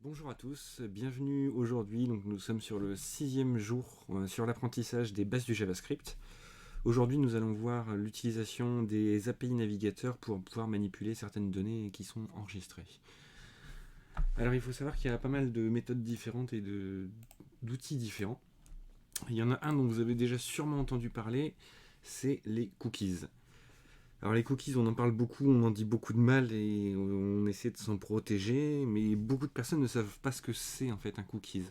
Bonjour à tous, bienvenue aujourd'hui. Donc nous sommes sur le 6e jour sur l'apprentissage des bases du JavaScript. Aujourd'hui, nous allons voir l'utilisation des API navigateurs pour pouvoir manipuler certaines données qui sont enregistrées. Alors il faut savoir qu'il y a pas mal de méthodes différentes et d'outils différents. Il y en a un dont vous avez déjà sûrement entendu parler, c'est les cookies. Alors les cookies, on en parle beaucoup, on en dit beaucoup de mal et on essaie de s'en protéger, mais beaucoup de personnes ne savent pas ce que c'est en fait un cookies.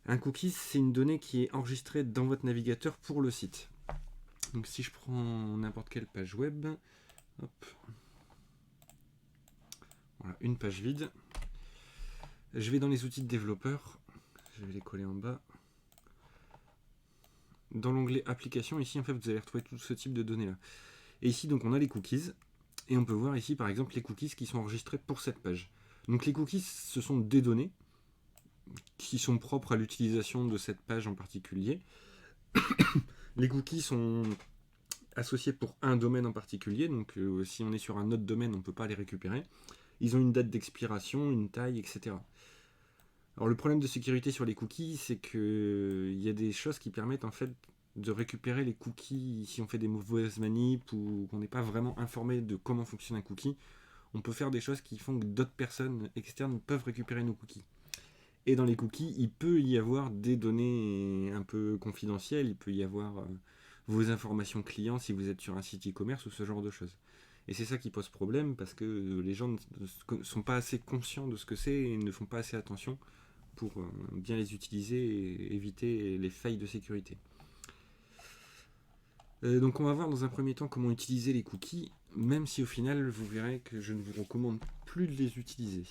Un cookie, c'est une donnée qui est enregistrée dans votre navigateur pour le site. Donc si je prends n'importe quelle page web, hop, voilà, une page vide, je vais dans les outils de développeur, je vais les coller en bas. Dans l'onglet application, ici en fait vous allez retrouver tout ce type de données là. Et ici donc on a les cookies, et on peut voir ici par exemple les cookies qui sont enregistrés pour cette page. Donc les cookies, ce sont des données qui sont propres à l'utilisation de cette page en particulier. Les cookies sont associés pour un domaine en particulier, donc si on est sur un autre domaine, on ne peut pas les récupérer. Ils ont une date d'expiration, une taille, etc. Alors le problème de sécurité sur les cookies, c'est qu'il y a des choses qui permettent en fait de récupérer les cookies si on fait des mauvaises manips ou qu'on n'est pas vraiment informé de comment fonctionne un cookie. On peut faire des choses qui font que d'autres personnes externes peuvent récupérer nos cookies. Et dans les cookies, il peut y avoir des données un peu confidentielles, il peut y avoir vos informations clients si vous êtes sur un site e-commerce ou ce genre de choses. Et c'est ça qui pose problème parce que les gens ne sont pas assez conscients de ce que c'est et ne font pas assez attention pour bien les utiliser et éviter les failles de sécurité. Donc on va voir dans un premier temps comment utiliser les cookies, même si au final vous verrez que je ne vous recommande plus de les utiliser.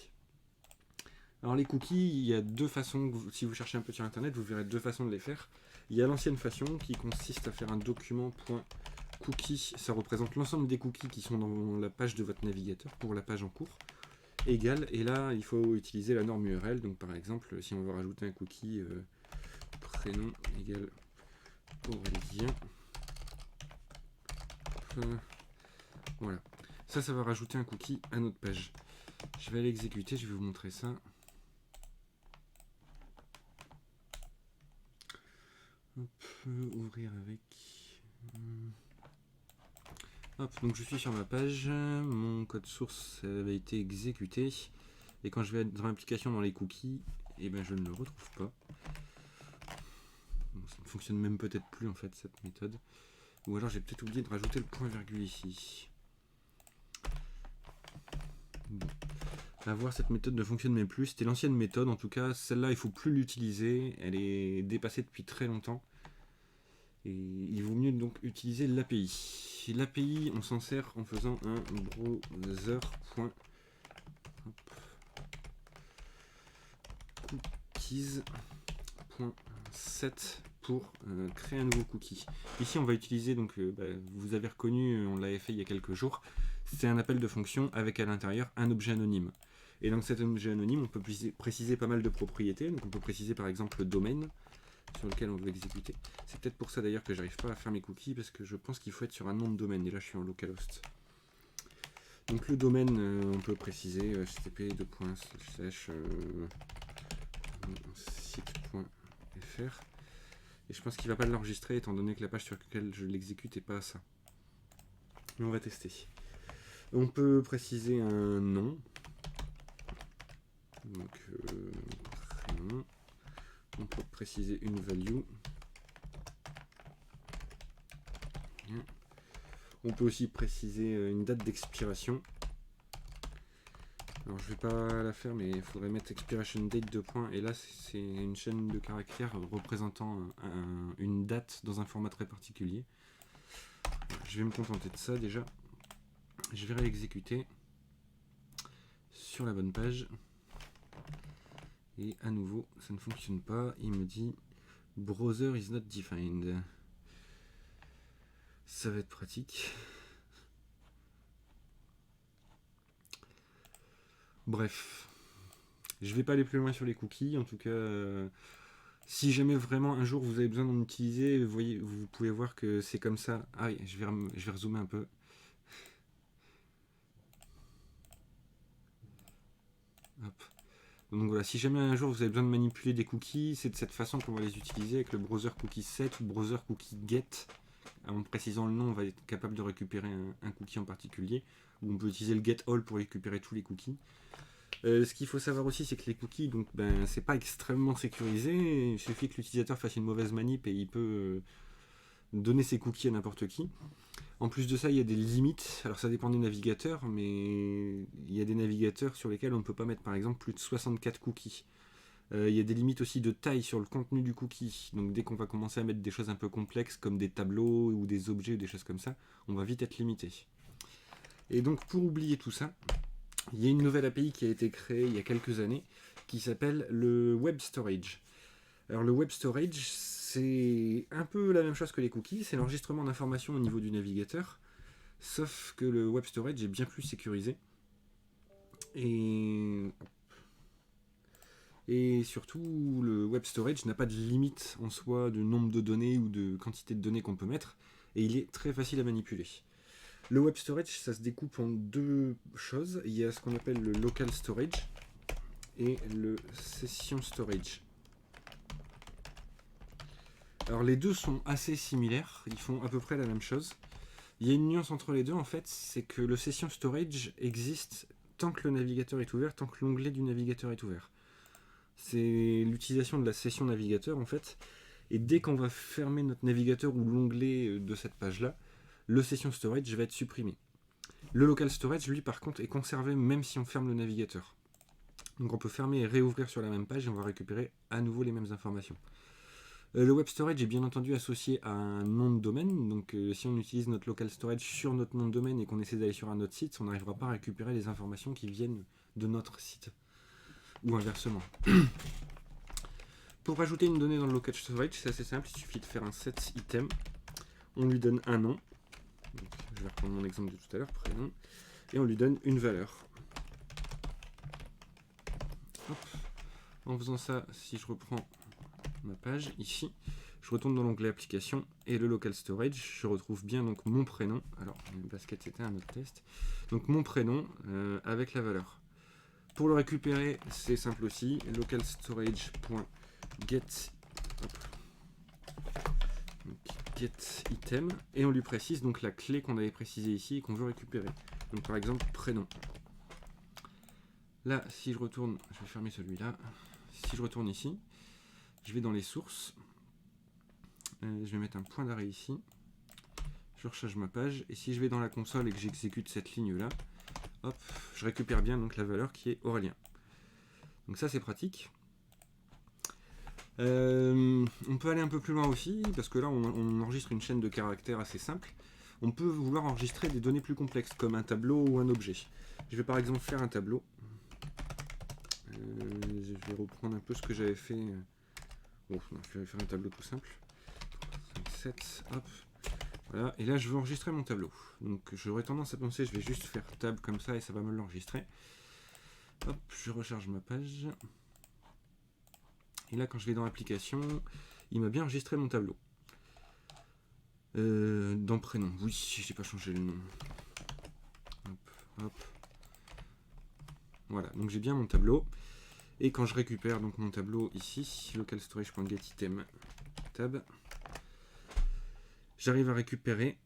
Alors les cookies, il y a deux façons, si vous cherchez un peu sur internet, vous verrez deux façons de les faire. Il y a l'ancienne façon qui consiste à faire un document.cookie, ça représente l'ensemble des cookies qui sont dans la page de votre navigateur pour la page en cours, égal, et là il faut utiliser la norme URL, donc par exemple si on veut rajouter un cookie prénom égal Aurélien, voilà, ça va rajouter un cookie à notre page. Je vais aller exécuter, je vais vous montrer ça. Ouvrir avec. Hop, donc je suis sur ma page, mon code source avait été exécuté, et quand je vais dans l'application dans les cookies, et ben je ne le retrouve pas. Bon, ça ne fonctionne même peut-être plus en fait cette méthode. Ou alors j'ai peut-être oublié de rajouter le point virgule ici. Bon. À voir, cette méthode ne fonctionne même plus. C'était l'ancienne méthode, en tout cas celle-là il faut plus l'utiliser, elle est dépassée depuis très longtemps. Et il vaut mieux donc utiliser l'API. L'API, on s'en sert en faisant un browser.cookies.set pour créer un nouveau cookie. Ici, on va utiliser, donc vous avez reconnu, on l'avait fait il y a quelques jours, c'est un appel de fonction avec à l'intérieur un objet anonyme. Et dans cet objet anonyme, on peut préciser pas mal de propriétés. Donc on peut préciser par exemple le domaine sur lequel on veut exécuter. C'est peut-être pour ça d'ailleurs que j'arrive pas à faire mes cookies, parce que je pense qu'il faut être sur un nom de domaine, et là je suis en localhost. Donc le domaine, on peut préciser http://site.fr, et je pense qu'il va pas l'enregistrer étant donné que la page sur laquelle je l'exécute n'est pas ça. Mais on va tester. On peut préciser un nom, donc prénom. On peut préciser une value. On peut aussi préciser une date d'expiration. Alors je vais pas la faire, mais il faudrait mettre expiration date de points, et là c'est une chaîne de caractères représentant une date dans un format très particulier. Je vais me contenter de ça déjà. Je vais réexécuter sur la bonne page. Et à nouveau, ça ne fonctionne pas. Il me dit browser is not defined. Ça va être pratique. Bref, je vais pas aller plus loin sur les cookies. En tout cas, si jamais vraiment un jour vous avez besoin d'en utiliser, vous pouvez voir que c'est comme ça. Ah oui, je vais rezoomer un peu. Hop. Donc voilà, si jamais un jour vous avez besoin de manipuler des cookies, c'est de cette façon qu'on va les utiliser avec le browser cookie set ou browser cookie get. En précisant le nom, on va être capable de récupérer un cookie en particulier, ou on peut utiliser le get all pour récupérer tous les cookies. Ce qu'il faut savoir aussi, c'est que les cookies, donc c'est pas extrêmement sécurisé. Il suffit que l'utilisateur fasse une mauvaise manip et il peut donner ses cookies à n'importe qui. En plus de ça, il y a des limites. Alors ça dépend des navigateurs, mais il y a des navigateurs sur lesquels on ne peut pas mettre par exemple plus de 64 cookies. Il y a des limites aussi de taille sur le contenu du cookie. Donc dès qu'on va commencer à mettre des choses un peu complexes comme des tableaux ou des objets ou des choses comme ça, on va vite être limité. Et donc pour oublier tout ça, il y a une nouvelle API qui a été créée il y a quelques années qui s'appelle le Web Storage. Alors le Web Storage, c'est un peu la même chose que les cookies, c'est l'enregistrement d'informations au niveau du navigateur, sauf que le Web Storage est bien plus sécurisé. Et surtout, le Web Storage n'a pas de limite en soi de nombre de données ou de quantité de données qu'on peut mettre, et il est très facile à manipuler. Le Web Storage, ça se découpe en deux choses. Il y a ce qu'on appelle le Local Storage et le Session Storage. Alors les deux sont assez similaires, ils font à peu près la même chose. Il y a une nuance entre les deux en fait, c'est que le Session Storage existe tant que le navigateur est ouvert, tant que l'onglet du navigateur est ouvert. C'est l'utilisation de la session navigateur en fait, et dès qu'on va fermer notre navigateur ou l'onglet de cette page-là, le Session Storage va être supprimé. Le Local Storage, lui par contre, est conservé même si on ferme le navigateur. Donc on peut fermer et réouvrir sur la même page et on va récupérer à nouveau les mêmes informations. Le Web Storage est bien entendu associé à un nom de domaine, donc si on utilise notre Local Storage sur notre nom de domaine et qu'on essaie d'aller sur un autre site, on n'arrivera pas à récupérer les informations qui viennent de notre site. Ou inversement. Pour rajouter une donnée dans le Local Storage, c'est assez simple, il suffit de faire un set item, on lui donne un nom, donc, je vais reprendre mon exemple de tout à l'heure, prénom, et on lui donne une valeur. Hop. En faisant ça, si je reprends ma page ici, je retourne dans l'onglet application et le local storage, je retrouve bien donc mon prénom. Alors le basket c'était un autre test, donc mon prénom avec la valeur. Pour le récupérer, c'est simple aussi, local storage.get get item et on lui précise donc la clé qu'on avait précisée ici et qu'on veut récupérer. Donc par exemple prénom. Là, si je retourne, je vais fermer celui-là. Si je retourne ici, je vais dans les sources, je vais mettre un point d'arrêt ici, je recharge ma page, et si je vais dans la console et que j'exécute cette ligne-là, hop, je récupère bien donc la valeur qui est Aurélien. Donc ça c'est pratique. On peut aller un peu plus loin aussi, parce que là on enregistre une chaîne de caractères assez simple. On peut vouloir enregistrer des données plus complexes, comme un tableau ou un objet. Je vais par exemple faire un tableau. Je vais reprendre un peu ce que j'avais fait. Bon, non, je vais faire un tableau tout simple. 5, 7, hop. Voilà, et là je veux enregistrer mon tableau. Donc j'aurais tendance à penser, je vais juste faire tab comme ça et ça va me l'enregistrer. Hop, je recharge ma page. Et là quand je vais dans l'application, il m'a bien enregistré mon tableau. Dans prénom, oui, j'ai pas changé le nom. Hop, hop. Voilà, donc j'ai bien mon tableau. Et quand je récupère donc mon tableau ici, local storage.getItem, tab, j'arrive à récupérer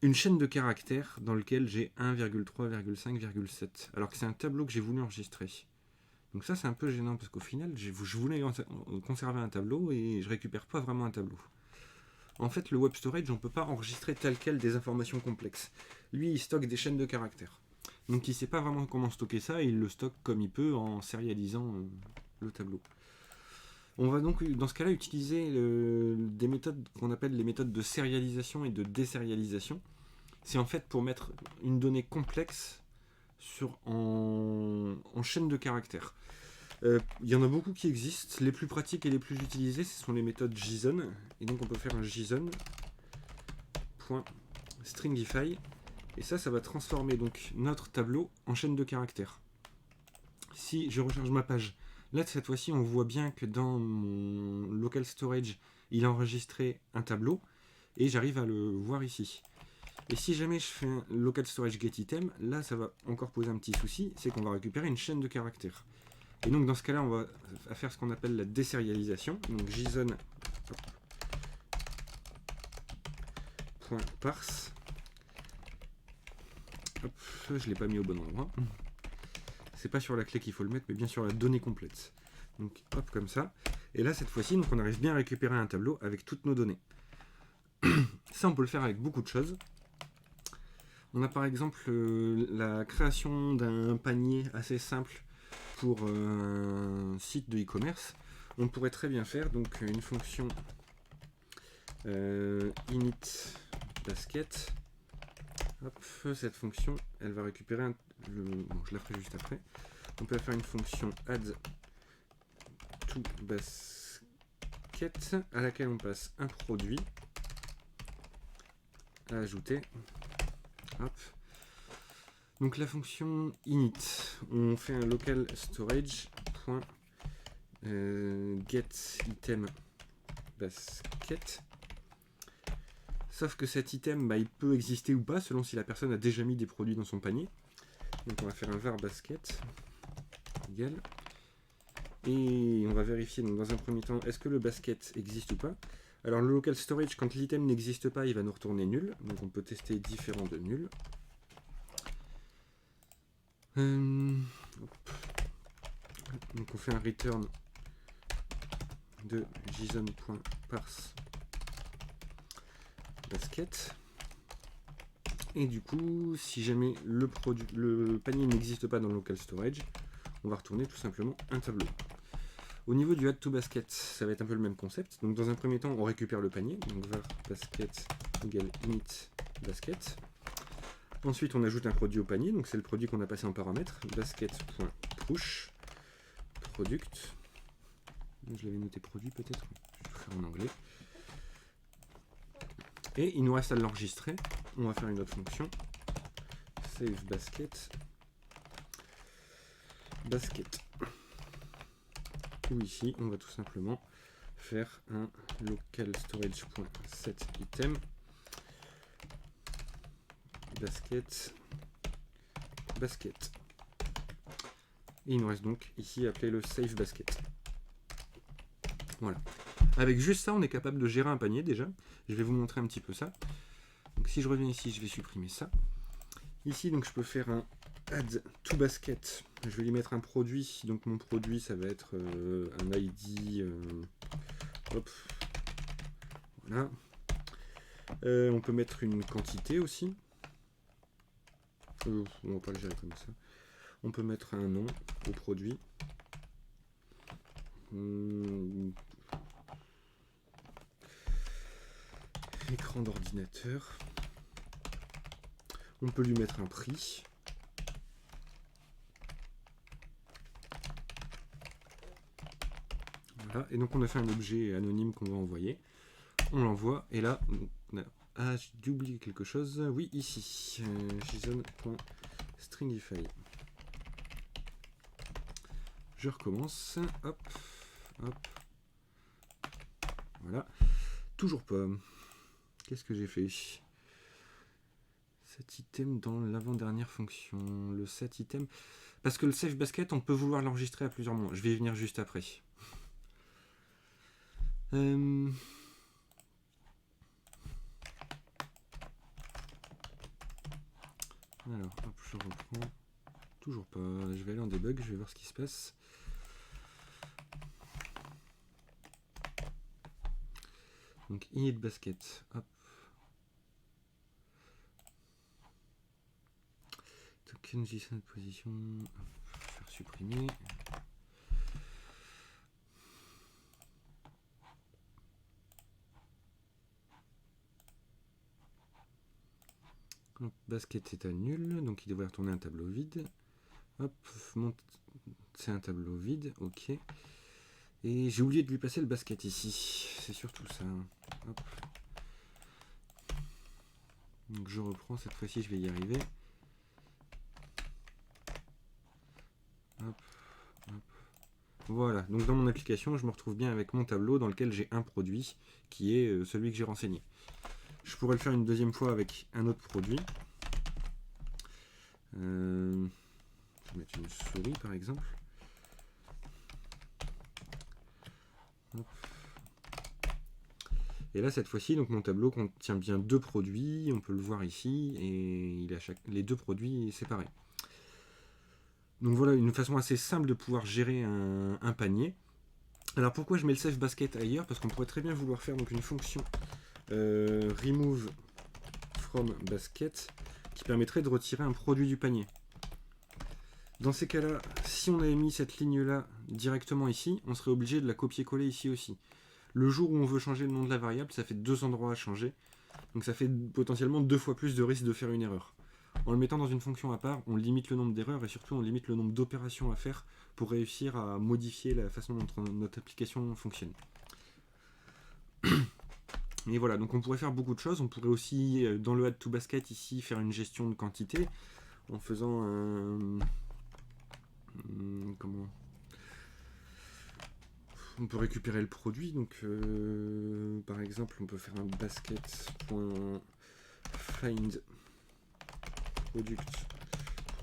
une chaîne de caractères dans lequel j'ai 1,3,5,7, alors que c'est un tableau que j'ai voulu enregistrer. Donc ça c'est un peu gênant parce qu'au final je voulais conserver un tableau et je récupère pas vraiment un tableau. En fait le web storage on peut pas enregistrer tel quel des informations complexes. Lui il stocke des chaînes de caractères. Donc il sait pas vraiment comment stocker ça et il le stocke comme il peut en sérialisant le tableau. On va donc dans ce cas-là utiliser des méthodes qu'on appelle les méthodes de sérialisation et de désérialisation. C'est en fait pour mettre une donnée complexe en chaîne de caractères. Il y en a beaucoup qui existent. Les plus pratiques et les plus utilisées, ce sont les méthodes JSON. Et donc on peut faire un JSON.stringify. Et ça va transformer donc notre tableau en chaîne de caractères. Si je recharge ma page, là cette fois-ci on voit bien que dans mon local storage, il a enregistré un tableau et j'arrive à le voir ici. Et si jamais je fais un local storage get item, là ça va encore poser un petit souci, c'est qu'on va récupérer une chaîne de caractères. Et donc dans ce cas-là, on va faire ce qu'on appelle la désérialisation. Donc JSON .parse. Hop, je ne l'ai pas mis au bon endroit. C'est pas sur la clé qu'il faut le mettre, mais bien sur la donnée complète. Donc hop, comme ça. Et là, cette fois-ci, on arrive bien à récupérer un tableau avec toutes nos données. Ça, on peut le faire avec beaucoup de choses. On a par exemple la création d'un panier assez simple pour un site de e-commerce. On pourrait très bien faire donc une fonction init basket. Hop, cette fonction, elle va récupérer bon, je la ferai juste après. On peut faire une fonction add to basket à laquelle on passe un produit à ajouter. Hop. Donc la fonction init, on fait un local storage get item basket. Sauf que cet item, il peut exister ou pas selon si la personne a déjà mis des produits dans son panier. Donc on va faire un var basket égal. Et on va vérifier donc, dans un premier temps, est-ce que le basket existe ou pas. Alors le local storage, quand l'item n'existe pas, il va nous retourner nul. Donc on peut tester différent de nul. Donc on fait un return de json.parse basket. Et du coup, si jamais le panier n'existe pas dans le local storage, on va retourner tout simplement un tableau. Au niveau du add to basket, ça va être un peu le même concept. Donc dans un premier temps, on récupère le panier. Donc var basket égale init basket. Ensuite, on ajoute un produit au panier. Donc c'est le produit qu'on a passé en paramètre. Basket.push product. Je l'avais noté produit peut-être. Je vais faire en anglais. Et il nous reste à l'enregistrer. On va faire une autre fonction. Save basket. Basket. Ou ici, on va tout simplement faire un local storage.set item basket. Et il nous reste donc ici à appeler le save basket. Voilà. Avec juste ça, on est capable de gérer un panier déjà. Je vais vous montrer un petit peu ça. Donc si je reviens ici, je vais supprimer ça. Ici, donc je peux faire un add to basket. Je vais lui mettre un produit. Donc mon produit, ça va être un ID. Hop. Voilà. On peut mettre une quantité aussi. On va pas le gérer comme ça. On peut mettre un nom au produit. Écran d'ordinateur. On peut lui mettre un prix. Voilà. Et donc on a fait un objet anonyme qu'on va envoyer. On l'envoie et là, ah, j'ai dû oublier quelque chose. Oui, ici, json.stringify. Je recommence. Hop, hop. Voilà. Toujours pas. Qu'est-ce que j'ai fait? Cet item dans l'avant-dernière fonction. Le set item. Parce que le save basket, on peut vouloir l'enregistrer à plusieurs moments. Je vais y venir juste après. Alors, hop, je reprends. Toujours pas. Je vais aller en debug, je vais voir ce qui se passe. Donc, init basket. Hop. Token JSON position. Hop, je vais faire supprimer. Hop, basket est à nul, donc il devrait retourner un tableau vide. Hop, c'est un tableau vide, ok. Et j'ai oublié de lui passer le basket ici, c'est surtout ça. Hop. Donc je reprends, cette fois-ci je vais y arriver. Hop, hop. Voilà, donc dans mon application, je me retrouve bien avec mon tableau dans lequel j'ai un produit qui est celui que j'ai renseigné. Je pourrais le faire une deuxième fois avec un autre produit. Je vais mettre une souris par exemple. Et là, cette fois-ci, donc mon tableau contient bien 2 produits, on peut le voir ici, et il a les 2 produits séparés. Donc voilà une façon assez simple de pouvoir gérer un panier. Alors pourquoi je mets le safe basket ailleurs? Parce qu'on pourrait très bien vouloir faire donc une fonction remove from basket qui permettrait de retirer un produit du panier. Dans ces cas-là, si on avait mis cette ligne-là directement ici, on serait obligé de la copier-coller ici aussi. Le jour où on veut changer le nom de la variable, ça fait 2 endroits à changer. Donc ça fait potentiellement 2 fois plus de risque de faire une erreur. En le mettant dans une fonction à part, on limite le nombre d'erreurs et surtout on limite le nombre d'opérations à faire pour réussir à modifier la façon dont notre application fonctionne. Et voilà, donc on pourrait faire beaucoup de choses. On pourrait aussi, dans le add to basket ici, faire une gestion de quantité en faisant un... Comment on peut récupérer le produit, donc par exemple on peut faire un basket.find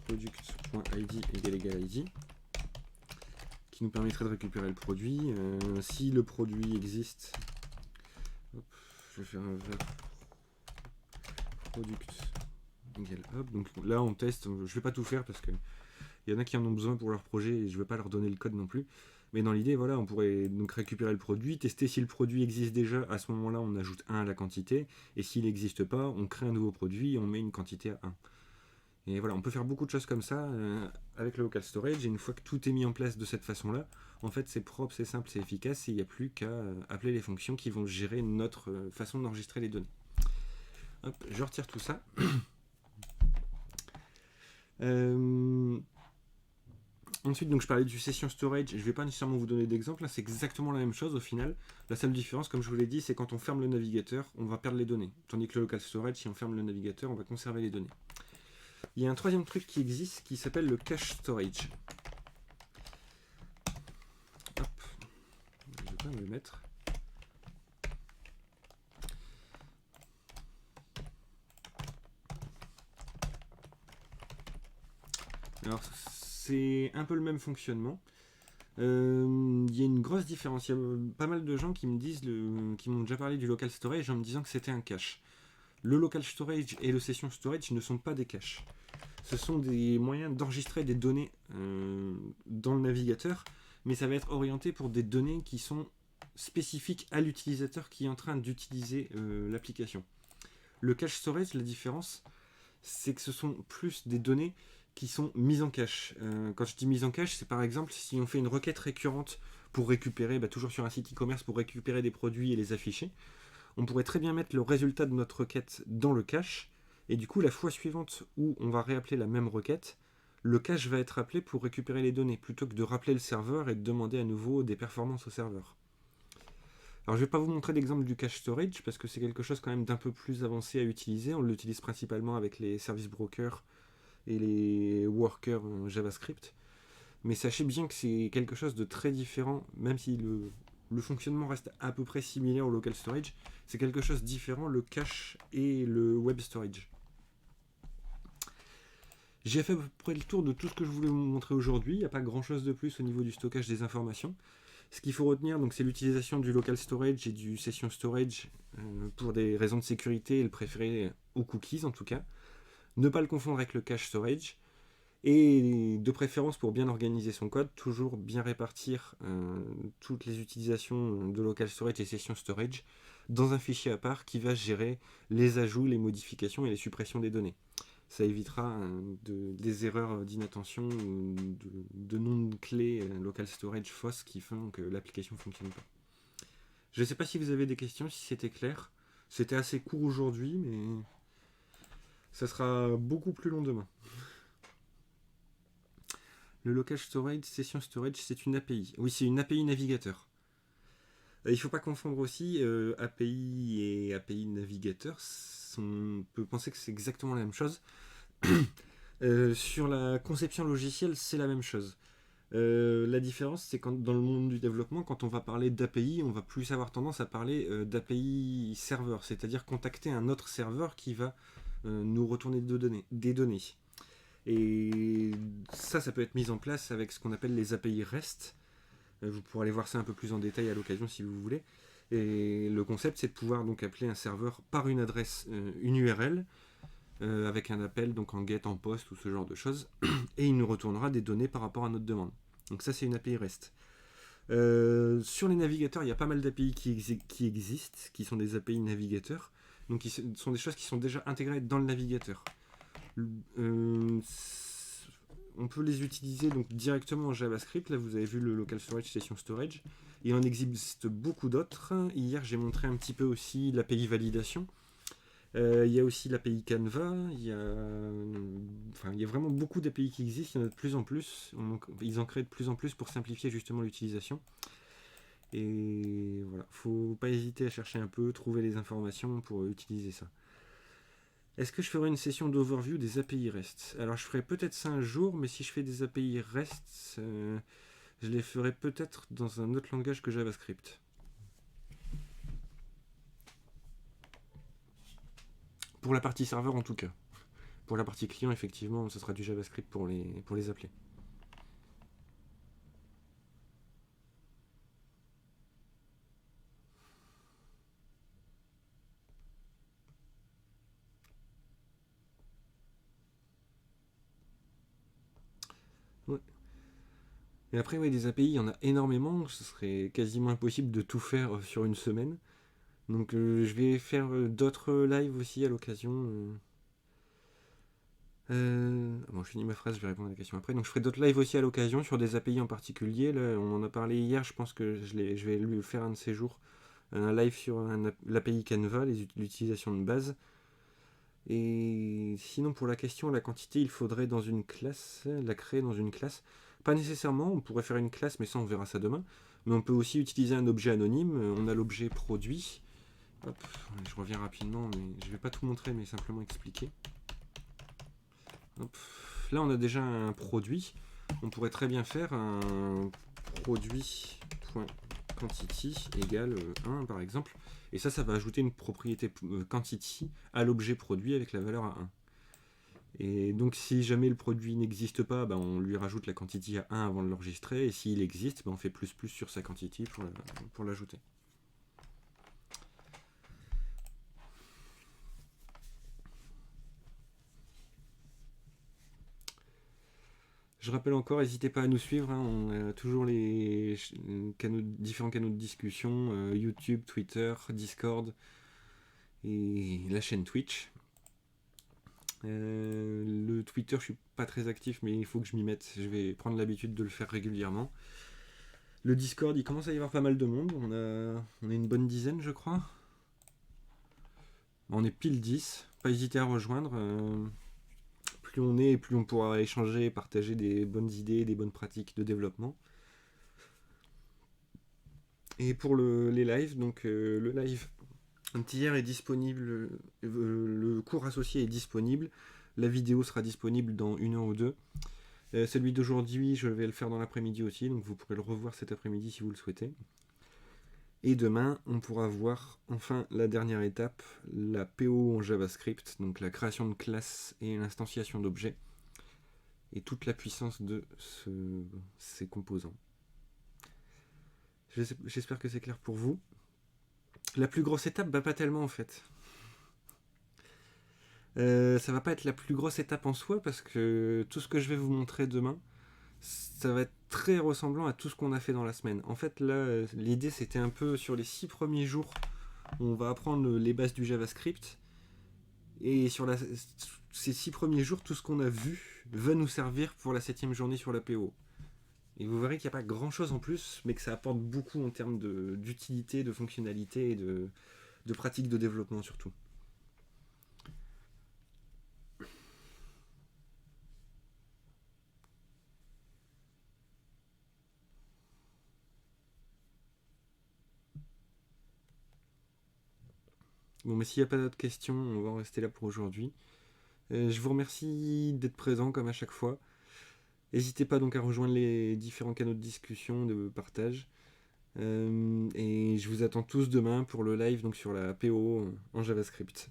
product.id égale id qui nous permettrait de récupérer le produit. Si le produit existe, hop, je vais faire un product égale hop. Donc là on teste, je vais pas tout faire parce que il y en a qui en ont besoin pour leur projet et je ne vais pas leur donner le code non plus. Mais dans l'idée, voilà, on pourrait donc récupérer le produit, tester si le produit existe déjà. À ce moment-là, on ajoute 1 à la quantité. Et s'il n'existe pas, on crée un nouveau produit et on met une quantité à 1. Et voilà, on peut faire beaucoup de choses comme ça avec le local storage. Et une fois que tout est mis en place de cette façon-là, en fait, c'est propre, c'est simple, c'est efficace. Et il n'y a plus qu'à appeler les fonctions qui vont gérer notre façon d'enregistrer les données. Hop, je retire tout ça. Ensuite, donc, je parlais du session storage, je ne vais pas nécessairement vous donner d'exemple, là c'est exactement la même chose au final. La seule différence, comme je vous l'ai dit, c'est quand on ferme le navigateur, on va perdre les données. Tandis que le local storage, si on ferme le navigateur, on va conserver les données. Il y a un troisième truc qui existe qui s'appelle le cache storage. Hop, je vais pas me le mettre. Alors, c'est un peu le même fonctionnement. Il y a une grosse différence. Il y a pas mal de gens qui me disent, qui m'ont déjà parlé du local storage en me disant que c'était un cache. Le local storage et le session storage ne sont pas des caches. Ce sont des moyens d'enregistrer des données dans le navigateur, mais ça va être orienté pour des données qui sont spécifiques à l'utilisateur qui est en train d'utiliser l'application. Le cache storage, la différence, c'est que ce sont plus des données qui sont mises en cache. Quand je dis mise en cache, c'est par exemple si on fait une requête récurrente pour récupérer, toujours sur un site e-commerce, pour récupérer des produits et les afficher, on pourrait très bien mettre le résultat de notre requête dans le cache, et du coup la fois suivante où on va réappeler la même requête, le cache va être appelé pour récupérer les données, plutôt que de rappeler le serveur et de demander à nouveau des performances au serveur. Alors je ne vais pas vous montrer d'exemple du cache storage, parce que c'est quelque chose quand même d'un peu plus avancé à utiliser. On l'utilise principalement avec les service brokers et les workers JavaScript. Mais sachez bien que c'est quelque chose de très différent, même si le fonctionnement reste à peu près similaire au local storage. C'est quelque chose de différent, le cache et le web storage. J'ai fait à peu près le tour de tout ce que je voulais vous montrer aujourd'hui. Il n'y a pas grand chose de plus au niveau du stockage des informations. Ce qu'il faut retenir, c'est l'utilisation du local storage et du session storage pour des raisons de sécurité et le préférer aux cookies en tout cas. Ne pas le confondre avec le cache storage. Et de préférence pour bien organiser son code, toujours bien répartir toutes les utilisations de local storage et session storage dans un fichier à part qui va gérer les ajouts, les modifications et les suppressions des données. Ça évitera des erreurs d'inattention ou de noms de clés local storage fausses qui font que l'application ne fonctionne pas. Je ne sais pas si vous avez des questions, si c'était clair. C'était assez court aujourd'hui, mais ça sera beaucoup plus long demain. Le local storage, session storage, c'est une API. Oui, c'est une API navigateur. Il ne faut pas confondre aussi API et API navigateur. On peut penser que c'est exactement la même chose. Sur la conception logicielle, c'est la même chose. La différence, c'est que dans le monde du développement, quand on va parler d'API, on va plus avoir tendance à parler d'API serveur, c'est-à-dire contacter un autre serveur qui va nous retourner des données. Et ça peut être mis en place avec ce qu'on appelle les API REST. Vous pourrez aller voir ça un peu plus en détail à l'occasion si vous voulez. Et le concept, c'est de pouvoir donc appeler un serveur par une adresse, une URL, avec un appel donc en GET, en POST ou ce genre de choses, et il nous retournera des données par rapport à notre demande. Donc ça, c'est une API REST. Sur les navigateurs, il y a pas mal d'API qui existent, qui sont des API navigateurs, donc qui sont des choses qui sont déjà intégrées dans le navigateur. Euh, on peut les utiliser donc directement en JavaScript. Là, vous avez vu le local storage, session storage. Il en existe beaucoup d'autres. Hier, j'ai montré un petit peu aussi l'API validation. Il y a aussi l'API Canva. Il y a vraiment beaucoup d'API qui existent. Il y en a de plus en plus. Ils en créent de plus en plus pour simplifier justement l'utilisation. Et voilà, faut pas hésiter à chercher un peu, trouver les informations pour utiliser ça. Est-ce que je ferai une session d'overview des API REST? Alors je ferai peut-être ça un jour, mais si je fais des API REST, je les ferai peut-être dans un autre langage que JavaScript. Pour la partie serveur en tout cas. Pour la partie client, effectivement, ce sera du JavaScript pour les appeler. Ouais. Et après, ouais, des API, il y en a énormément. Ce serait quasiment impossible de tout faire sur une semaine. Donc je vais faire d'autres lives aussi à l'occasion. Bon, je finis ma phrase, je vais répondre à la question après. Donc je ferai d'autres lives aussi à l'occasion sur des API en particulier. Là, on en a parlé hier, je pense que je vais lui faire un de ces jours. Un live sur l'API Canva, l'utilisation de base. Et sinon, pour la question, la quantité, il faudrait dans une classe, la créer dans une classe. Pas nécessairement, on pourrait faire une classe, mais ça, on verra ça demain. Mais on peut aussi utiliser un objet anonyme. On a l'objet produit. Hop, je reviens rapidement, mais je vais pas tout montrer, mais simplement expliquer. Hop. Là, on a déjà un produit. On pourrait très bien faire un produit.quantity égale 1 par exemple. Et ça va ajouter une propriété quantity à l'objet produit avec la valeur à 1. Et donc si jamais le produit n'existe pas, on lui rajoute la quantity à 1 avant de l'enregistrer. Et s'il existe, on fait plus sur sa quantity pour l'ajouter. Je rappelle encore, n'hésitez pas à nous suivre. On a toujours les différents canaux de discussion, YouTube, Twitter, Discord et la chaîne Twitch. Le Twitter, je suis pas très actif, mais il faut que je m'y mette. Je vais prendre l'habitude de le faire régulièrement. Le Discord, il commence à y avoir pas mal de monde. On est une bonne dizaine, je crois. On est pile 10. Pas hésiter à rejoindre. Plus on est, plus on pourra échanger et partager des bonnes idées, des bonnes pratiques de développement. Et pour les lives, donc le live d'hier est disponible, le cours associé est disponible, la vidéo sera disponible dans 1 heure ou 2. Celui d'aujourd'hui, je vais le faire dans l'après-midi aussi, donc vous pourrez le revoir cet après-midi si vous le souhaitez. Et demain, on pourra voir enfin la dernière étape, la PO en JavaScript, donc la création de classes et l'instanciation d'objets, et toute la puissance de ces composants. J'espère que c'est clair pour vous. La plus grosse étape, pas tellement en fait. Ça va pas être la plus grosse étape en soi parce que tout ce que je vais vous montrer demain, ça va être très ressemblant à tout ce qu'on a fait dans la semaine. En fait, là, l'idée c'était un peu sur les 6 premiers jours, on va apprendre les bases du JavaScript. Et sur ces 6 premiers jours, tout ce qu'on a vu va nous servir pour la 7ème journée sur la PO. Et vous verrez qu'il n'y a pas grand chose en plus, mais que ça apporte beaucoup en termes d'utilité, de fonctionnalité et de pratique de développement surtout. Bon, mais s'il n'y a pas d'autres questions, on va en rester là pour aujourd'hui. Je vous remercie d'être présent comme à chaque fois. N'hésitez pas donc à rejoindre les différents canaux de discussion, de partage. Et je vous attends tous demain pour le live donc sur la PO en JavaScript.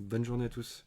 Bonne journée à tous.